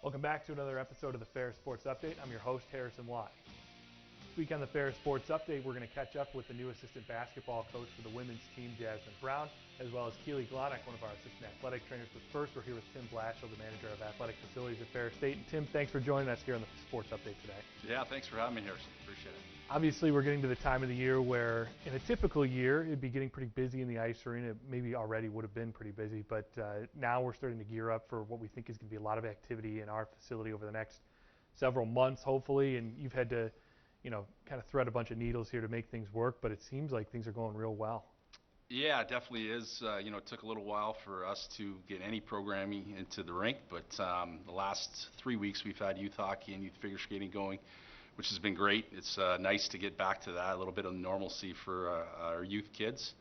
Welcome back to another episode of the Ferris Sports Update. I'm your host, Harrison Watt. This week on the Ferris Sports Update, we're going to catch up with the new assistant basketball coach for the women's team, Jasmine Brown, as well as Keely Glodek, one of our assistant athletic trainers. But first, we're here with Tim Blashill, the manager of athletic facilities at Ferris State. And Tim, thanks for joining us here on the Sports Update today. Yeah, thanks for having me, Harrison. Appreciate it. Obviously, we're getting to the time of the year where, in a typical year, it'd be getting pretty busy in the ice arena. It maybe already would have been pretty busy, but now we're starting to gear up for what we think is going to be a lot of activity in our facility over the next several months, hopefully. And you've had to, kind of thread a bunch of needles here to make things work, but it seems like things are going real well. Yeah, it definitely is. It took a little while for us to get any programming into the rink, but the last 3 weeks we've had youth hockey and youth figure skating going, which has been great. It's nice to get back to that, a little bit of normalcy for our youth kids.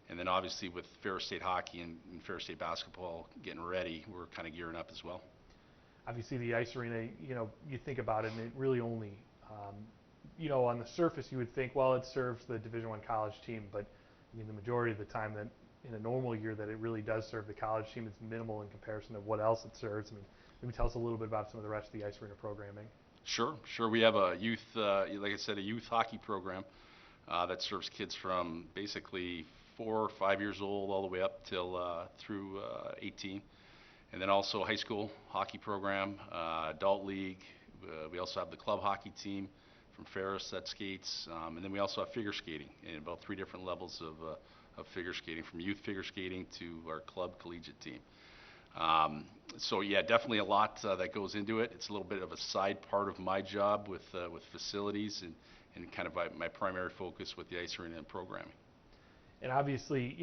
And then obviously with Ferris State hockey and Ferris State basketball getting ready, we're kind of gearing up as well. Obviously the ice arena, you think about it and it really only, on the surface you would think, well, it serves the Division I college team, but the majority of the time that in a normal year that it really does serve the college team is minimal in comparison to what else it serves. Maybe tell us a little bit about some of the rest of the ice arena programming. Sure. We have a youth, like I said, a youth hockey program that serves kids from basically 4 or 5 years old all the way up till through 18. And then also a high school hockey program, adult league. We also have the club hockey team from Ferris that skates. And then we also have figure skating in about 3 different levels of figure skating, from youth figure skating to our club collegiate team. So yeah, definitely a lot that goes into it. It's a little bit of a side part of my job with facilities and kind of my primary focus with the ice arena and programming. And obviously,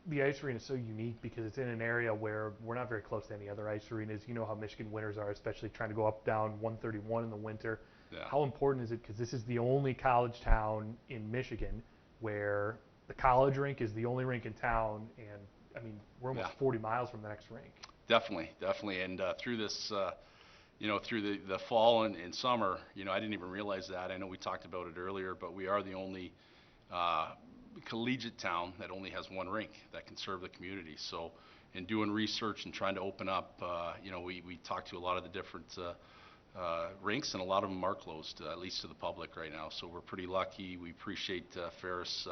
the ice arena is so unique because it's in an area where we're not very close to any other ice arenas. You know how Michigan winters are, especially trying to go up, down 131 in the winter. Yeah. How important is it, because this is the only college town in Michigan where the college rink is the only rink in town, and we're almost 40 miles from the next rink. Definitely. And through this, through the fall and summer, I didn't even realize that. I know we talked about it earlier, but we are the only collegiate town that only has one rink that can serve the community. So in doing research and trying to open up, we talked to a lot of the different rinks, and a lot of them are closed, at least to the public right now. So we're pretty lucky. We appreciate Ferris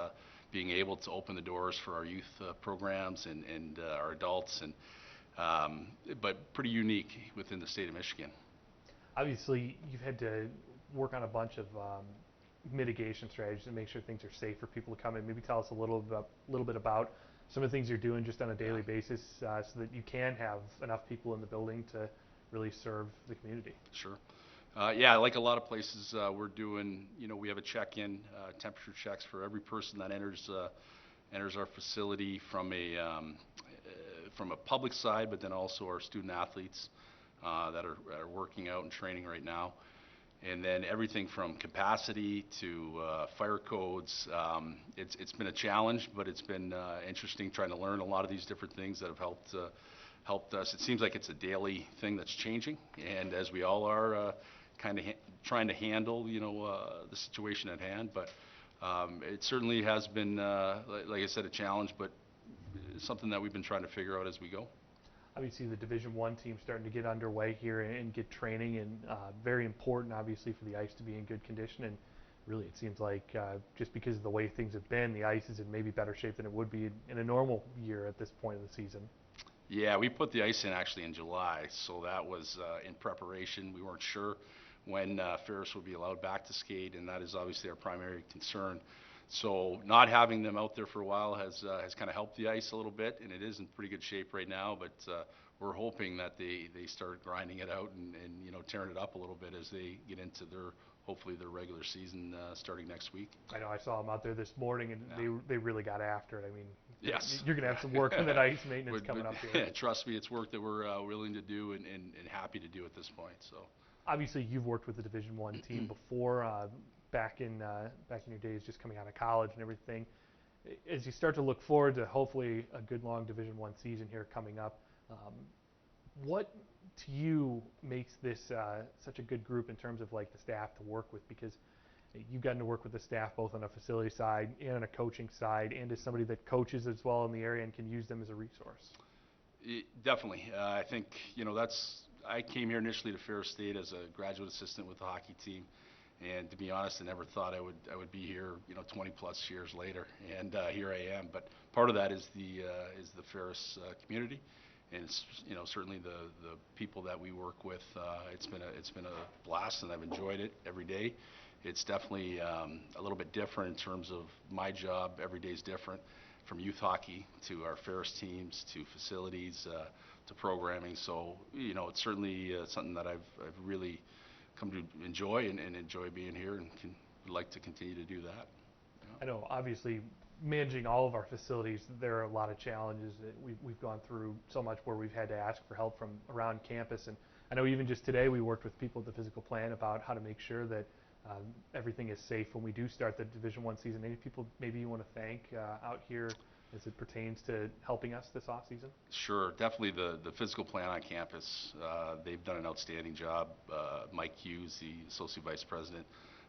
being able to open the doors for our youth programs and our adults, but pretty unique within the state of Michigan. Obviously, you've had to work on a bunch of mitigation strategies to make sure things are safe for people to come in. Maybe tell us a little bit about some of the things you're doing just on a daily basis so that you can have enough people in the building to really serve the community. Sure. Yeah, like a lot of places, we're doing, we have a check-in, temperature checks for every person that enters our facility from a public side, but then also our student athletes that are working out and training right now. And then everything from capacity to fire codes. It's been a challenge, but it's been interesting trying to learn a lot of these different things that have helped us. It seems like it's a daily thing that's changing, and as we all are kind of trying to handle, the situation at hand. But it certainly has been, like I said, a challenge, but something that we've been trying to figure out as we go. Obviously, the Division I team starting to get underway here and get training, and very important, obviously, for the ice to be in good condition. And really, it seems like just because of the way things have been, the ice is in maybe better shape than it would be in a normal year at this point of the season. Yeah, we put the ice in actually in July, so that was in preparation. We weren't sure when Ferris would be allowed back to skate, and that is obviously our primary concern. So not having them out there for a while has kind of helped the ice a little bit, and it is in pretty good shape right now. But we're hoping that they start grinding it out and tearing it up a little bit as they get into hopefully their regular season starting next week. I know I saw them out there this morning, and they really got after it. Yes, you're going to have some work on that ice maintenance coming up here. Trust me, it's work that we're willing to do and happy to do at this point. So obviously, you've worked with the Division I team before. Back in your days, just coming out of college and everything. As you start to look forward to hopefully a good long Division I season here coming up, what to you makes this such a good group in terms of like the staff to work with? Because you've gotten to work with the staff both on a facility side and on a coaching side, and as somebody that coaches as well in the area and can use them as a resource. Definitely. I think that's I came here initially to Ferris State as a graduate assistant with the hockey team, and to be honest, I never thought I would be here, 20 plus years later, and here I am. But part of that is the Ferris community, and it's, certainly the people that we work with. It's been a blast, and I've enjoyed it every day. It's definitely a little bit different in terms of my job. Every day is different, from youth hockey to our Ferris teams to facilities to programming. So it's certainly something that I've really come to enjoy and enjoy being here, and would like to continue to do that. I know, obviously, managing all of our facilities, there are a lot of challenges that we've gone through so much where we've had to ask for help from around campus. And I know even just today we worked with people at the physical plant about how to make sure that everything is safe when we do start the Division I season. Any people maybe you want to thank out here as it pertains to helping us this off season? Sure, definitely the physical plant on campus. They've done an outstanding job. Mike Hughes, the associate vice president,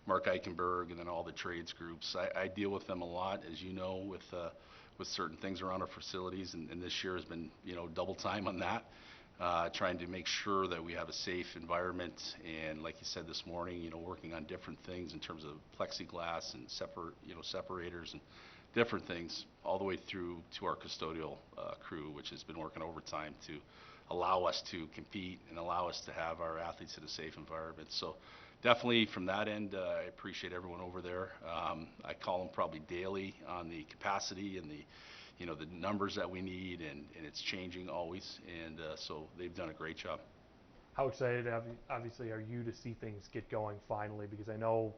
Mark Eichenberg, and then all the trades groups. I deal with them a lot, as you know, with certain things around our facilities, and this year has been double time on that. Trying to make sure that we have a safe environment, and like you said this morning, working on different things in terms of plexiglass and separators and different things, all the way through to our custodial crew, which has been working overtime to allow us to compete and allow us to have our athletes in a safe environment. So definitely from that end, I appreciate everyone over there. I call them probably daily on the capacity and the numbers that we need, and it's changing always, and so they've done a great job. How excited, obviously, are you to see things get going finally? Because I know,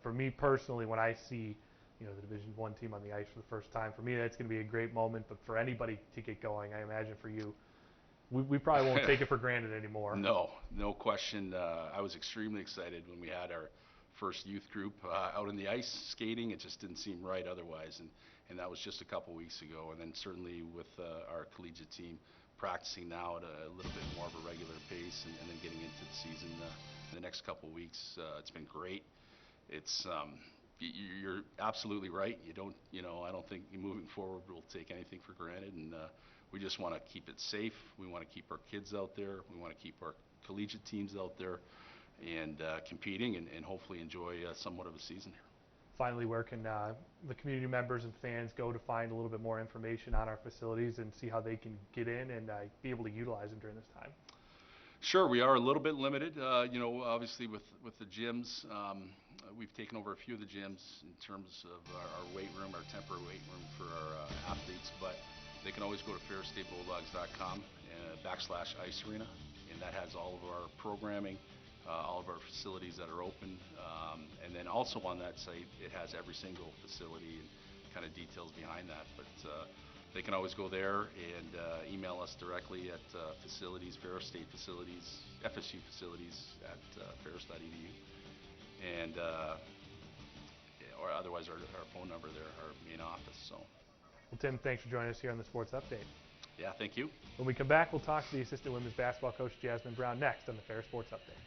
for me personally, when I see, the Division I team on the ice for the first time, for me that's going to be a great moment. But for anybody to get going, I imagine for you, we probably won't take it for granted anymore. No question. I was extremely excited when we had our first youth group out on the ice skating. It just didn't seem right otherwise, and that was just a couple weeks ago. And then certainly with our collegiate team practicing now at a little bit more of a regular pace, and then getting into the season in the next couple weeks, it's been great. It's you're absolutely right. I don't think moving forward we'll take anything for granted, and we just want to keep it safe. We want to keep our kids out there. We want to keep our collegiate teams out there and competing, and hopefully enjoy somewhat of a season here. Finally, where can the community members and fans go to find a little bit more information on our facilities and see how they can get in and be able to utilize them during this time? Sure, we are a little bit limited, obviously with the gyms. We've taken over a few of the gyms in terms of our weight room, our temporary weight room for our athletes, but they can always go to ferrisstatebulldogs.com /ice arena, and that has all of our programming, all of our facilities that are open, and then also on that site it has every single facility and kind of details behind that. But they can always go there and email us directly at facilities, Ferris State facilities, FSU facilities at ferris.edu, and or otherwise our phone number there, our main office. So. Well, Tim, thanks for joining us here on the Sports Update. Yeah, thank you. When we come back, we'll talk to the assistant women's basketball coach, Jasmine Brown, next on the Ferris Sports Update.